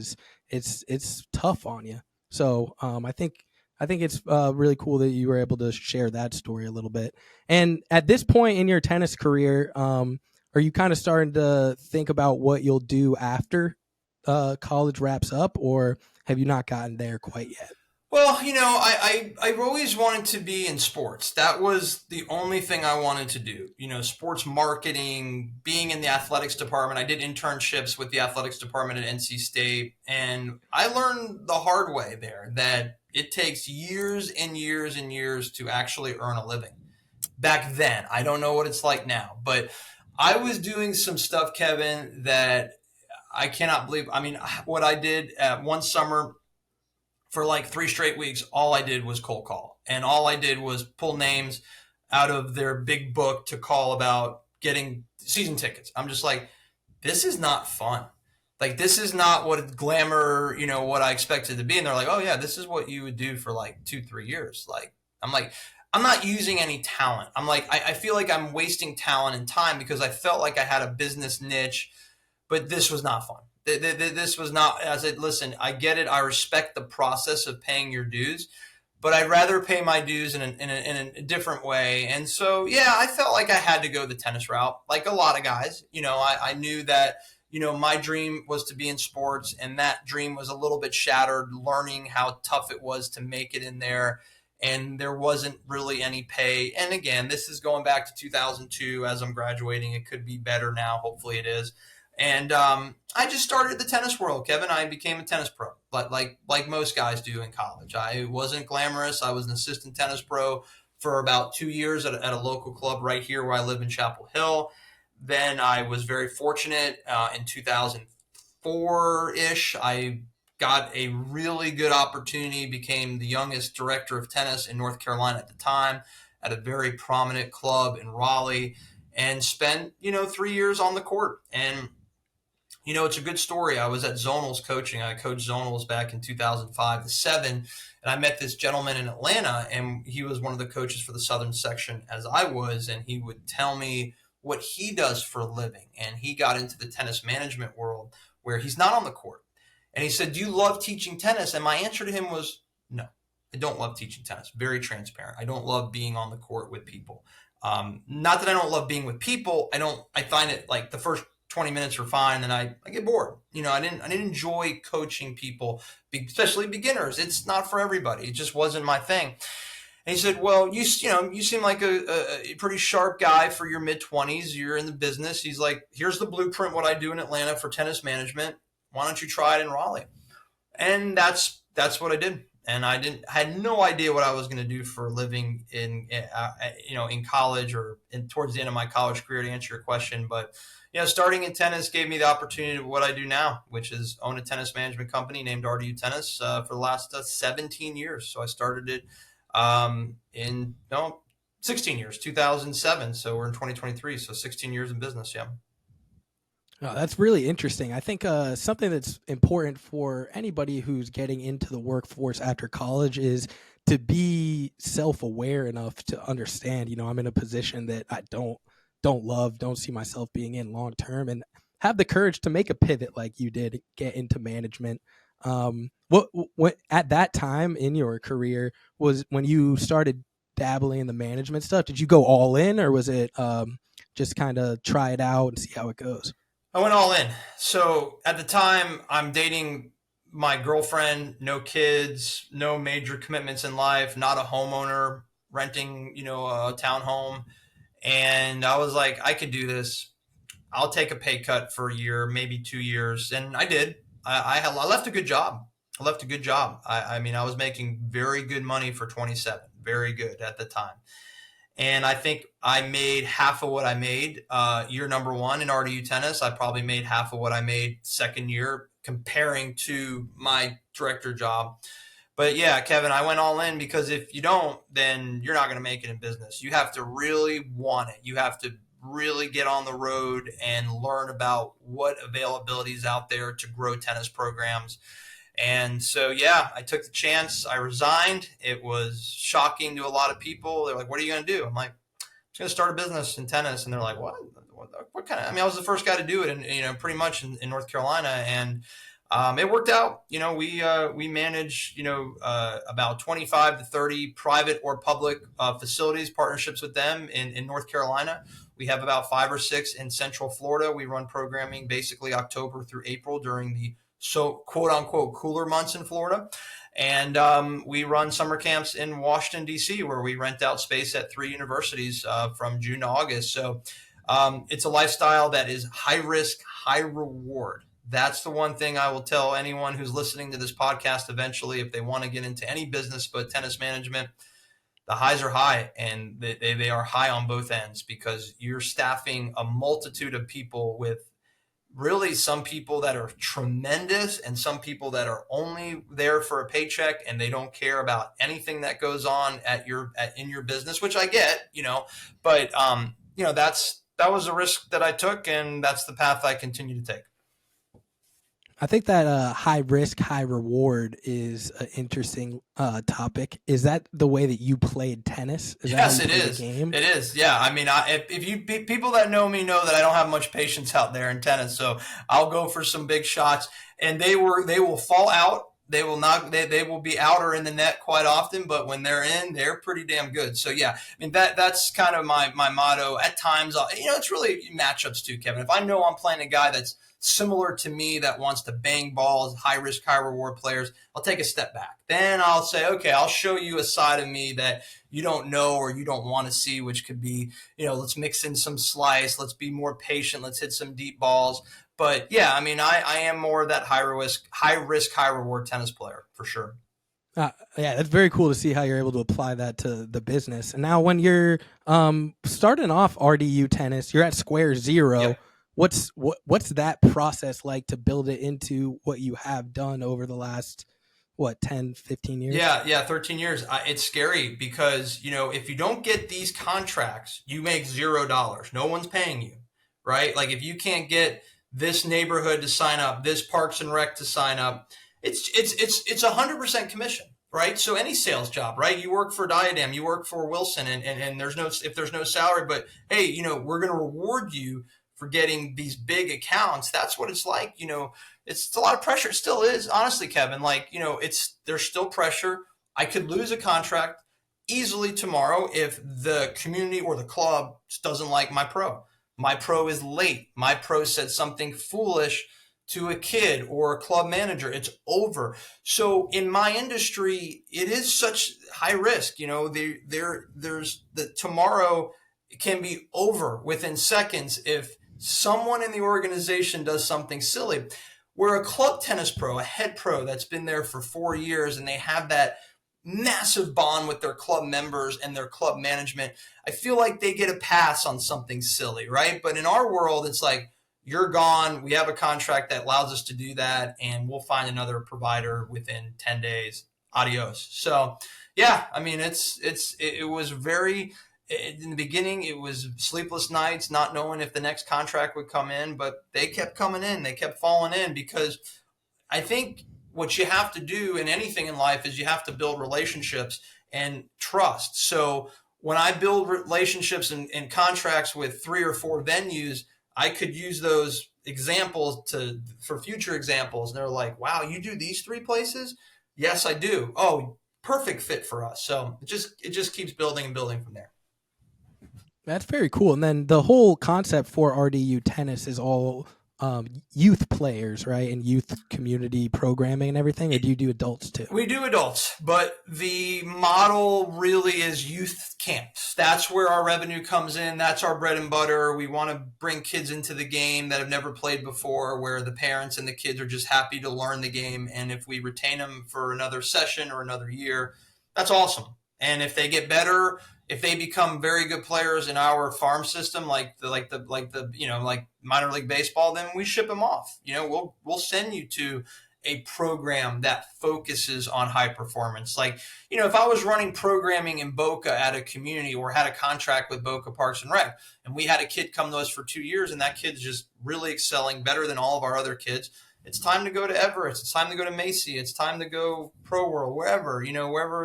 S2: it's tough on you. So I think it's really cool that you were able to share that story a little bit. And at this point in your tennis career, are you kind of starting to think about what you'll do after college wraps up, or have you not gotten there quite yet?
S3: Well, I've always wanted to be in sports. That was the only thing I wanted to do. Sports marketing, being in the athletics department. I did internships with the athletics department at NC State, and I learned the hard way there that it takes years and years and years to actually earn a living. Back then, I don't know what it's like now, but I was doing some stuff, Kevin, that I cannot believe. What I did one summer, for like 3 straight weeks, all I did was cold call. And all I did was pull names out of their big book to call about getting season tickets. I'm just like, this is not fun. Like, this is not what glamour, what I expected to be. And they're like, oh yeah, this is what you would do for like 2-3 years. I'm not using any talent. I feel like I'm wasting talent and time because I felt like I had a business niche, but this was not fun. This was not, I said, listen, I get it. I respect the process of paying your dues, but I'd rather pay my dues in a different way. And so, yeah, I felt like I had to go the tennis route, like a lot of guys. I knew that, my dream was to be in sports, and that dream was a little bit shattered, learning how tough it was to make it in there. And there wasn't really any pay. And again, this is going back to 2002 as I'm graduating. It could be better now. Hopefully it is. And I just started the tennis world, Kevin. I became a tennis pro, but like most guys do in college. I wasn't glamorous. I was an assistant tennis pro for about 2 years at a local club right here where I live in Chapel Hill. Then I was very fortunate in 2004-ish. I got a really good opportunity, became the youngest director of tennis in North Carolina at the time at a very prominent club in Raleigh, and spent, 3 years on the court. And it's a good story. I was at Zonals coaching. I coached Zonals back in 2005 to 7, and I met this gentleman in Atlanta, and he was one of the coaches for the Southern section as I was, and he would tell me what he does for a living. And he got into the tennis management world where he's not on the court. And he said, do you love teaching tennis? And my answer to him was, no, I don't love teaching tennis. Very transparent. I don't love being on the court with people. Not that I don't love being with people. I find it like the first 20 minutes are fine, and I get bored. I didn't enjoy coaching people, especially beginners. It's not for everybody. It just wasn't my thing. And he said, well, you seem like a pretty sharp guy for your mid-20s. You're in the business. He's like, here's the blueprint, what I do in Atlanta for tennis management. Why don't you try it in Raleigh? And that's what I did. And I had no idea what I was going to do for a living in college or towards the end of my college career, to answer your question. But, starting in tennis gave me the opportunity of what I do now, which is own a tennis management company named RDU Tennis for the last 17 years. So I started it in 16 years, 2007. So we're in 2023. So 16 years in business. Yeah.
S2: Oh, that's really interesting. I think something that's important for anybody who's getting into the workforce after college is to be self-aware enough to understand, I'm in a position that I don't love, don't see myself being in long term, and have the courage to make a pivot like you did, get into management. What at that time in your career was when you started dabbling in the management stuff? Did you go all in, or was it just kind of try it out and see how it goes?
S3: I went all in. So at the time, I'm dating my girlfriend, no kids, no major commitments in life, not a homeowner, renting, a townhome. And I was like, I could do this. I'll take a pay cut for a year, maybe 2 years. And I did. I left a good job. I mean, I was making very good money for 27, very good at the time. And I think I made half of what I made year number one in RDU Tennis. I probably made half of what I made second year comparing to my director job. But yeah, Kevin, I went all in because if you don't, then you're not going to make it in business. You have to really want it. You have to really get on the road and learn about what availability is out there to grow tennis programs. And so, yeah, I took the chance. I resigned. It was shocking to a lot of people. They're like, what are you going to do? I'm like, I'm just going to start a business in tennis. And they're like, what kind of, I was the first guy to do it and, pretty much in North Carolina. And it worked out. We manage, about 25 to 30 private or public facilities, partnerships with them in North Carolina. We have about 5 or 6 in Central Florida. We run programming basically October through April during the quote unquote cooler months in Florida. And we run summer camps in Washington, D.C., where we rent out space at 3 universities from June to August. So it's a lifestyle that is high risk, high reward. That's the one thing I will tell anyone who's listening to this podcast eventually, if they want to get into any business but tennis management. The highs are high, and they are high on both ends because you're staffing a multitude of people with really some people that are tremendous and some people that are only there for a paycheck and they don't care about anything that goes on in your business, which I get, but that was a risk that I took, and that's the path I continue to take.
S2: I think that high risk, high reward is an interesting topic. Is that the way that you played tennis? Is that how
S3: Yes,
S2: you
S3: it
S2: play the
S3: is.
S2: game?
S3: It is. Yeah. I mean, if you people that know me know that I don't have much patience out there in tennis, so I'll go for some big shots, and they will fall out. They will not. They will be out or in the net quite often, but when they're in, they're pretty damn good. So yeah, I mean that's kind of my motto. At times, it's really matchups too, Kevin. If I know I'm playing a guy that's similar to me that wants to bang balls, high risk, high reward players, I'll take a step back. Then I'll say, okay, I'll show you a side of me that you don't know or you don't want to see, which could be, let's mix in some slice, let's be more patient, let's hit some deep balls. But yeah, I mean, I am more that high risk, high reward tennis player for sure.
S2: Yeah, it's very cool to see how you're able to apply that to the business. And now, when you're starting off RDU tennis, you're at square zero.
S3: Yep.
S2: What's that process like to build it into what you have done over the last 10, 15 years?
S3: Yeah, 13 years. It's scary because, if you don't get these contracts, you make $0. No one's paying you, right? Like if you can't get this neighborhood to sign up, this Parks and Rec to sign up, it's 100% commission, right? So any sales job, right? You work for Diadem, you work for Wilson, and if there's no salary, but hey, we're going to reward you for getting these big accounts. That's what it's like. It's a lot of pressure. It still is, honestly, Kevin. Like, there's still pressure. I could lose a contract easily tomorrow if the community or the club just doesn't like my pro. My pro is late. My pro said something foolish to a kid or a club manager. It's over. So in my industry, it is such high risk. There's the tomorrow can be over within seconds if someone in the organization does something silly. Where a club tennis pro, a head pro that's been there for 4 years, and they have that massive bond with their club members and their club management, I feel like they get a pass on something silly, right? But in our world, it's like, you're gone. We have a contract that allows us to do that, and we'll find another provider within 10 days. Adios. So yeah, I mean, it was very, in the beginning, it was sleepless nights, not knowing if the next contract would come in, but they kept coming in. They kept falling in because I think what you have to do in anything in life is you have to build relationships and trust. So when I build relationships and contracts with 3 or 4 venues, I could use those examples for future examples. And they're like, wow, you do these 3 places? Yes, I do. Oh, perfect fit for us. So it just keeps building and building from there.
S2: That's very cool. And then the whole concept for RDU tennis is all youth players, right? And youth community programming and everything. Or do you do adults too?
S3: We do adults, but the model really is youth camps. That's where our revenue comes in. That's our bread and butter. We want to bring kids into the game that have never played before, where the parents and the kids are just happy to learn the game. And if we retain them for another session or another year, that's awesome. And if they get better, if they become very good players in our farm system, like minor league baseball, then we ship them off. We'll send you to a program that focuses on high performance. Like, if I was running programming in Boca at a community or had a contract with Boca Parks and Rec, and we had a kid come to us for 2 years and that kid's just really excelling better than all of our other kids, it's time to go to Everest. It's time to go to Macy. It's time to go Pro World, wherever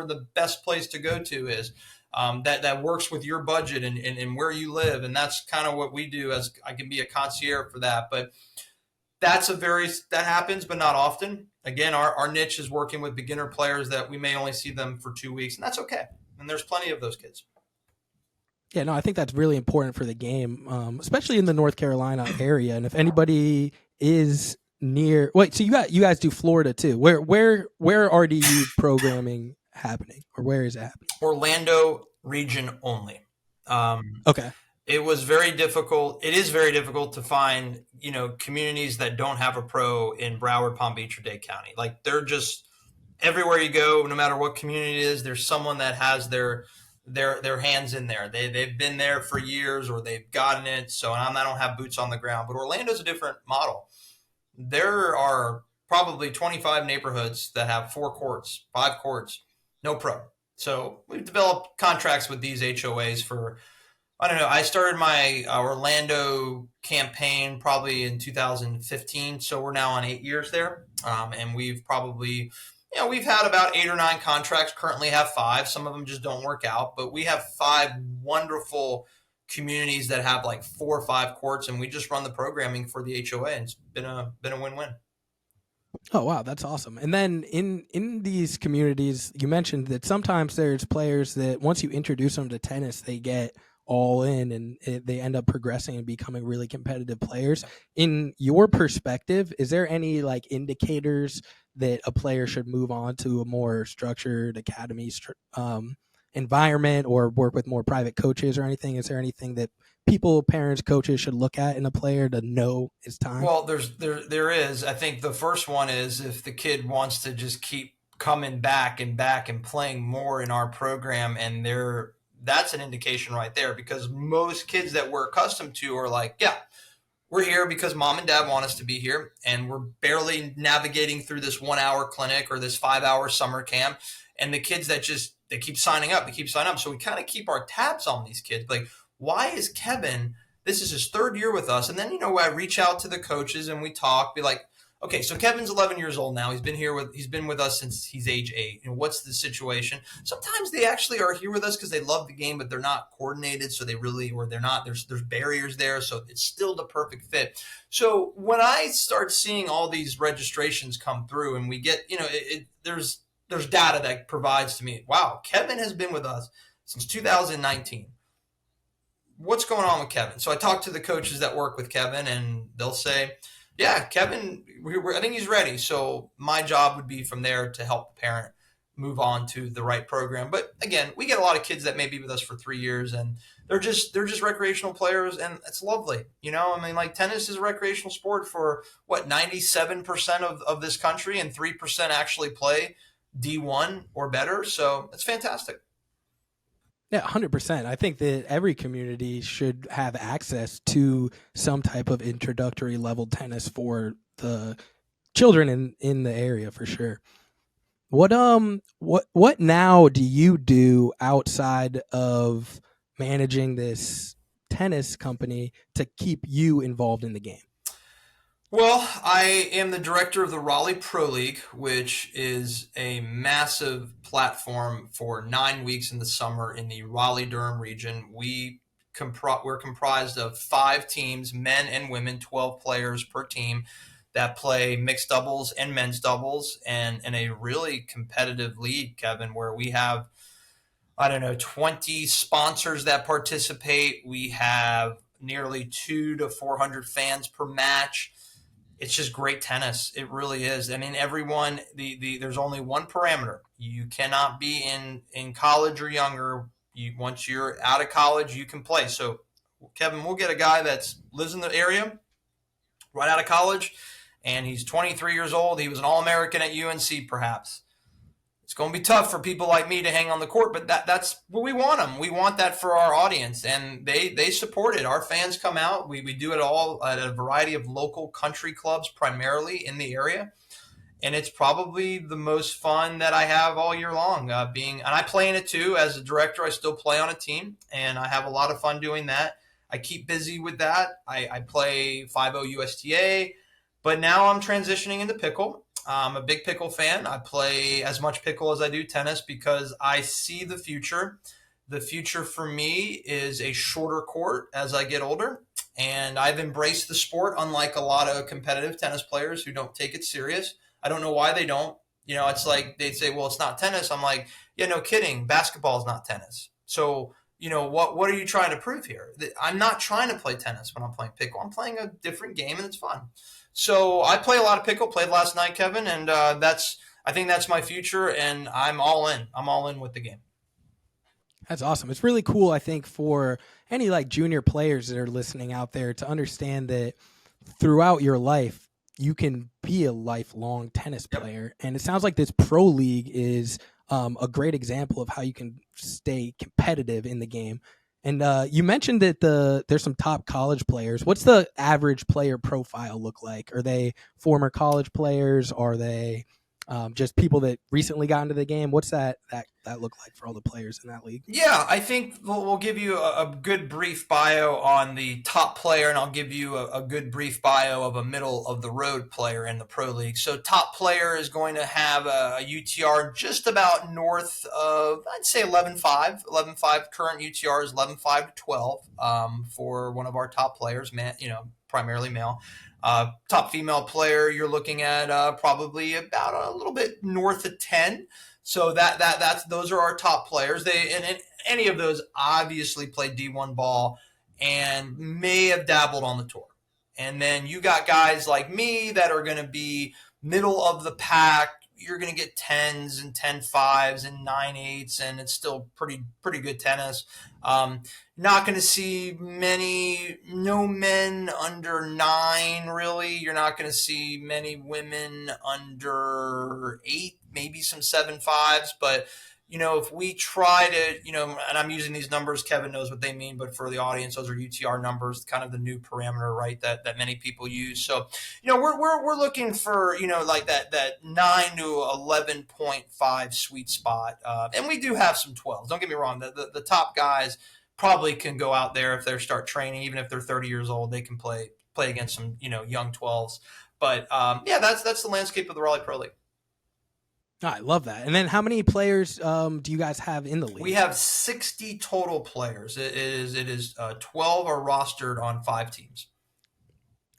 S3: the best place to go to is. That works with your budget and where you live. And that's kind of what we do, as I can be a concierge for that. But that happens, but not often. Again, our niche is working with beginner players that we may only see them for 2 weeks, and that's okay. And there's plenty of those kids.
S2: Yeah, no, I think that's really important for the game, especially in the North Carolina area. And if anybody is near, so you guys do Florida too. Where RDU programming happening, or where is it happening?
S3: Orlando region only.
S2: Okay.
S3: It was very difficult. It is very difficult to find, communities that don't have a pro in Broward, Palm Beach, or Dade County. Like, they're just everywhere you go, no matter what community it is, there's someone that has their hands in there. They've been there for years, or they've gotten it. So I don't have boots on the ground, but Orlando's a different model. There are probably 25 neighborhoods that have 4 courts, 5 courts, no pro. So we've developed contracts with these HOAs for I don't know. I started my Orlando campaign probably in 2015, so we're now on 8 years there, and we've probably, we've had about 8 or 9 contracts. Currently, have 5. Some of them just don't work out, but we have 5 wonderful communities that have like 4 or 5 courts, and we just run the programming for the HOA, and it's been a win-win.
S2: Oh wow, that's awesome. And then in these communities, you mentioned that sometimes there's players that once you introduce them to tennis, they get all in and they end up progressing and becoming really competitive players. In your perspective, is there any like indicators that a player should move on to a more structured academy environment or work with more private coaches or anything? Is there anything that people, parents, coaches should look at in a player to know it's time?
S3: Well, there is. I think the first one is if the kid wants to just keep coming back and back and playing more in our program, and that's an indication right there, because most kids that we're accustomed to are like, yeah, we're here because mom and dad want us to be here, and we're barely navigating through this 1 hour clinic or this 5 hour summer camp. And the kids that they keep signing up, So we kind of keep our tabs on these kids. Like, why is Kevin, this is his 3rd year with us? And then, I reach out to the coaches and we talk, be like, okay, so Kevin's 11 years old now. He's been with us since he's age 8. What's the situation? Sometimes they actually are here with us because they love the game, but they're not coordinated. So they're not, there's barriers there. So it's still the perfect fit. So when I start seeing all these registrations come through and we get, there's data that provides to me, wow, Kevin has been with us since 2019. What's going on with Kevin? So I talk to the coaches that work with Kevin, and they'll say, yeah, Kevin, I think he's ready. So my job would be from there to help the parent move on to the right program. But again, we get a lot of kids that may be with us for 3 years, and they're just recreational players, and it's lovely. Like tennis is a recreational sport for 97% of this country, and 3% actually play D1 or better. So it's fantastic.
S2: Yeah, 100%. I think that every community should have access to some type of introductory level tennis for the children in the area for sure. What now do you do outside of managing this tennis company to keep you involved in the game?
S3: Well, I am the director of the Raleigh Pro League, which is a massive platform for 9 weeks in the summer in the Raleigh-Durham region. We're comprised of 5 teams, men and women, 12 players per team that play mixed doubles and men's doubles, and in a really competitive league, Kevin, where we have, 20 sponsors that participate. We have nearly 200 to 400 fans per match. It's just great tennis. It really is. Everyone, there's only one parameter. You cannot be in college or younger. Once you're out of college, you can play. So, Kevin, we'll get a guy that lives in the area, right out of college, and he's 23 years old. He was an All-American at UNC, perhaps. It's going to be tough for people like me to hang on the court, but that's what we want them. We want that for our audience, and they support it. Our fans come out. We do it all at a variety of local country clubs, primarily in the area, and it's probably the most fun that I have all year long. And I play in it too. As a director, I still play on a team, and I have a lot of fun doing that. I keep busy with that. I play 5-0 USTA, but now I'm transitioning into pickle. I'm a big pickle fan. I play as much pickle as I do tennis because I see the future. The future for me is a shorter court as I get older. And I've embraced the sport, unlike a lot of competitive tennis players who don't take it serious. I don't know why they don't. It's like they'd say, well, it's not tennis. I'm like, yeah, no kidding. Basketball is not tennis. So, what are you trying to prove here? I'm not trying to play tennis when I'm playing pickle. I'm playing a different game, and it's fun. So I play a lot of pickle, played last night, Kevin, and I think that's my future, and I'm all in. I'm all in with the game.
S2: That's awesome. It's really cool, I think, for any like junior players that are listening out there to understand that throughout your life, you can be a lifelong tennis player. And it sounds like this pro league is a great example of how you can stay competitive in the game. And you mentioned that there's some top college players. What's the average player profile look like? Are they former college players? Are they just people that recently got into the game? What's that look like for all the players in that league?
S3: Yeah, I think we'll give you a good brief bio on the top player, and I'll give you a good brief bio of a middle of the road player in the pro league. So top player is going to have a UTR just about north of, I'd say 11.5. 11.5 current UTR is 11.5 to 12 for one of our top players, man, primarily male. Top female player, you're looking at probably about a little bit north of 10. So that's those are our top players. And any of those obviously played D1 ball and may have dabbled on the tour. And then you got guys like me that are going to be middle of the pack. You're going to get 10s and 10.5s and 9.8s, and it's still pretty good tennis. Not going to see no men under 9, really. You're not going to see many women under 8, maybe some 7.5s. But, if we try to, and I'm using these numbers, Kevin knows what they mean, but for the audience, those are UTR numbers, kind of the new parameter, right, that many people use. So, we're looking for, like that 9 to 11.5 sweet spot. And we do have some 12s. Don't get me wrong. The top guys probably can go out there if they start training, even if they're 30 years old, they can play against some, young 12s. But that's the landscape of the Raleigh Pro League.
S2: I love that. And then how many players do you guys have in the league?
S3: We have 60 total players. It is 12 are rostered on 5 teams.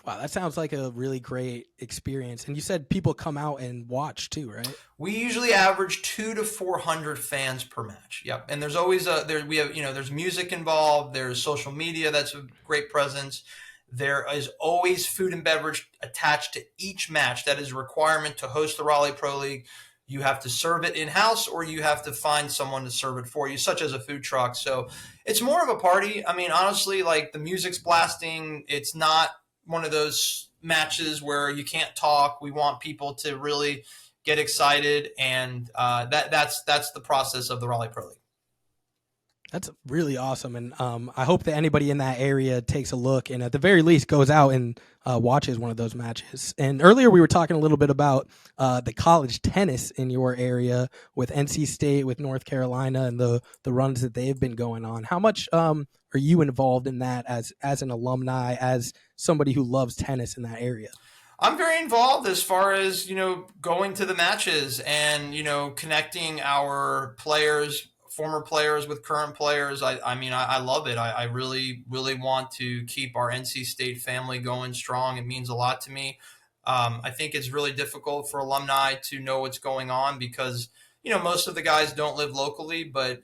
S2: Wow, that sounds like a really great experience. And you said people come out and watch too, right?
S3: We usually average 200 to 400 fans per match. Yep. And there's always there's music involved. There's social media. That's a great presence. There is always food and beverage attached to each match. That is a requirement to host the Raleigh Pro League. You have to serve it in-house, or you have to find someone to serve it for you, such as a food truck. So it's more of a party. I mean, honestly, like the music's blasting. It's not one of those matches where you can't talk. We want people to really get excited, and that's the process of the Raleigh Pro League.
S2: That's really awesome, and I hope that anybody in that area takes a look and at the very least goes out and watches one of those matches. And earlier we were talking a little bit about the college tennis in your area with NC State, with North Carolina, and the runs that they've been going on. How much are you involved in that as an alumni, as somebody who loves tennis in that area?
S3: I'm very involved as far as, going to the matches and, connecting our players, former players with current players. I love it. I really, really want to keep our NC State family going strong. It means a lot to me. I think it's really difficult for alumni to know what's going on because, most of the guys don't live locally, but,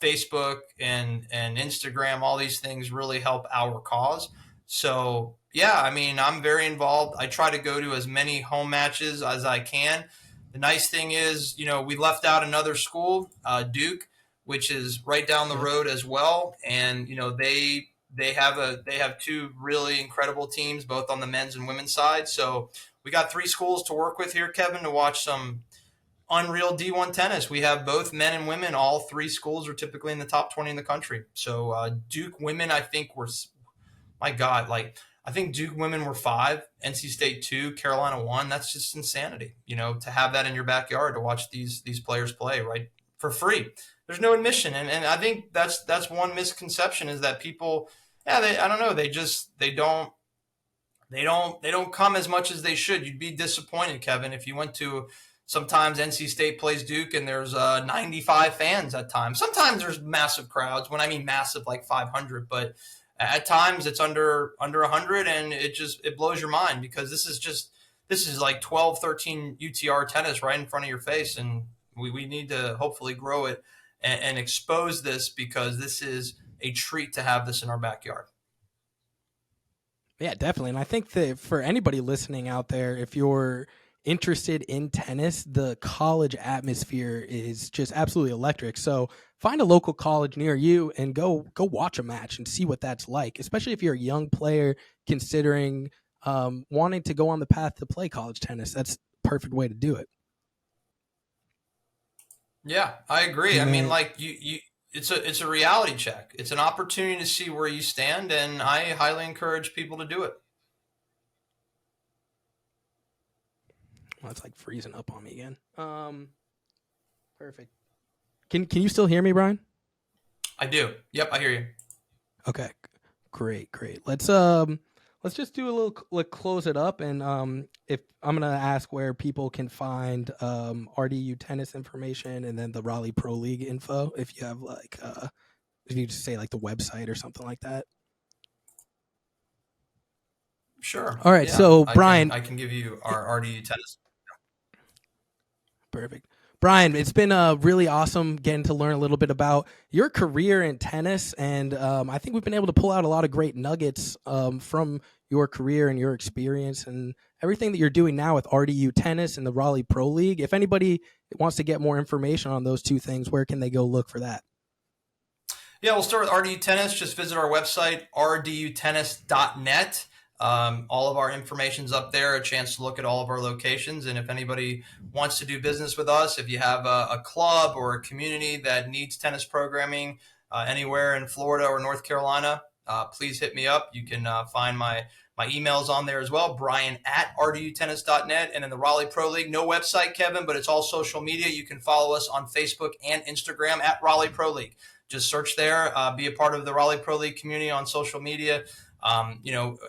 S3: Facebook and Instagram, all these things really help our cause. So, yeah, I'm very involved. I try to go to as many home matches as I can. The nice thing is, we left out another school, Duke, which is right down the road as well. And, they have 2 really incredible teams, both on the men's and women's side. So we got 3 schools to work with here, Kevin, to watch some unreal D1 tennis. We have both men and women. All 3 schools are typically in the top 20 in the country. So Duke women, I think my God, I think Duke women were 5, NC State 2, Carolina 1. That's just insanity, to have that in your backyard, to watch these players play, right, for free. There's no admission. And I think that's one misconception is that people, I don't know, they don't come as much as they should. You'd be disappointed, Kevin, if you went to sometimes NC State plays Duke and there's 95 fans at times. Sometimes there's massive crowds. When I mean massive, like 500, but at times it's under 100, and it blows your mind because this is like 12, 13 UTR tennis right in front of your face, and we need to hopefully grow it and expose this because this is a treat to have this in our backyard.
S2: Yeah, definitely. And I think that for anybody listening out there, if you're interested in tennis, the college atmosphere is just absolutely electric. So find a local college near you and go watch a match and see what that's like, especially if you're a young player considering wanting to go on the path to play college tennis. That's the perfect way to do it.
S3: Yeah, I agree. It's a reality check. It's an opportunity to see where you stand, and I highly encourage people to do it.
S2: Oh, it's like freezing up on me again. Perfect. Can you still hear me, Brian?
S3: I do. Yep, I hear you.
S2: Okay, great. Let's just do a little close it up, and if I'm gonna ask where people can find RDU tennis information, and then the Raleigh Pro League info. If you have if you just say like the website or something like that.
S3: Sure.
S2: All right,
S3: Yeah,
S2: so Brian,
S3: I can give you our RDU tennis.
S2: perfect. Brian, it's been really awesome getting to learn a little bit about your career in tennis, and I think we've been able to pull out a lot of great nuggets from your career and your experience and everything that you're doing now with RDU Tennis and the Raleigh Pro League. If anybody wants to get more information on those two things, where can they go look for that?
S3: Yeah, we'll start with RDU Tennis. Just visit our website, rdutennis.net. All of our information's up there, a chance to look at all of our locations. And if anybody wants to do business with us, if you have a club or a community that needs tennis programming anywhere in Florida or North Carolina, please hit me up. You can find my emails on there as well, brian@rdutennis.net. And in the Raleigh Pro League, no website, Kevin, but it's all social media. You can follow us on Facebook and Instagram at Raleigh Pro League. Just search there, be a part of the Raleigh Pro League community on social media.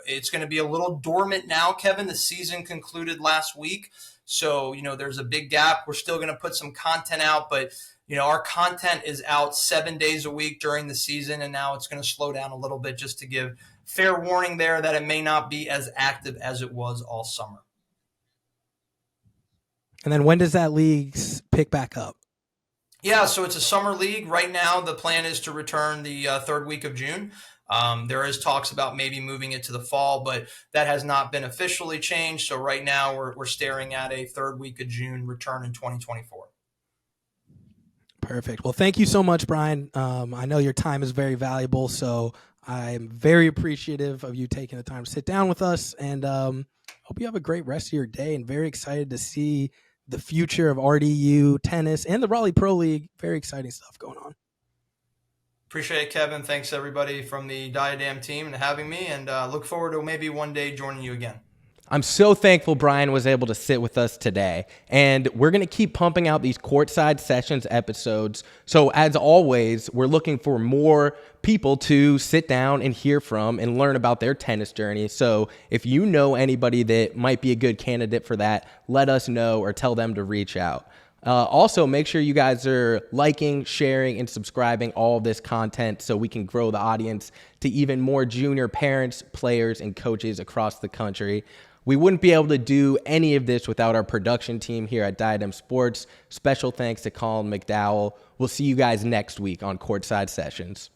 S3: It's going to be a little dormant now, Kevin. The season concluded last week. So, there's a big gap. We're still going to put some content out, but, our content is out 7 days a week during the season. And now it's going to slow down a little bit just to give fair warning there that it may not be as active as it was all summer.
S2: And then when does that league pick back up?
S3: Yeah, so it's a summer league. Right now, the plan is to return the third week of June. There is talks about maybe moving it to the fall, but that has not been officially changed. So right now we're staring at a third week of June return in 2024.
S2: Perfect. Well, thank you so much, Brian. I know your time is very valuable, so I'm very appreciative of you taking the time to sit down with us, and hope you have a great rest of your day, and very excited to see the future of RDU tennis and the Raleigh Pro League. Very exciting stuff going on.
S3: Appreciate it, Kevin. Thanks, everybody from the Diadem team and having me, and look forward to maybe one day joining you again.
S1: I'm so thankful Brian was able to sit with us today, and we're going to keep pumping out these Courtside Sessions episodes. So as always, we're looking for more people to sit down and hear from and learn about their tennis journey. So if you know anybody that might be a good candidate for that, let us know or tell them to reach out. Also, make sure you guys are liking, sharing, and subscribing all of this content so we can grow the audience to even more junior parents, players, and coaches across the country. We wouldn't be able to do any of this without our production team here at Diadem Sports. Special thanks to Colin McDowell. We'll see you guys next week on Courtside Sessions.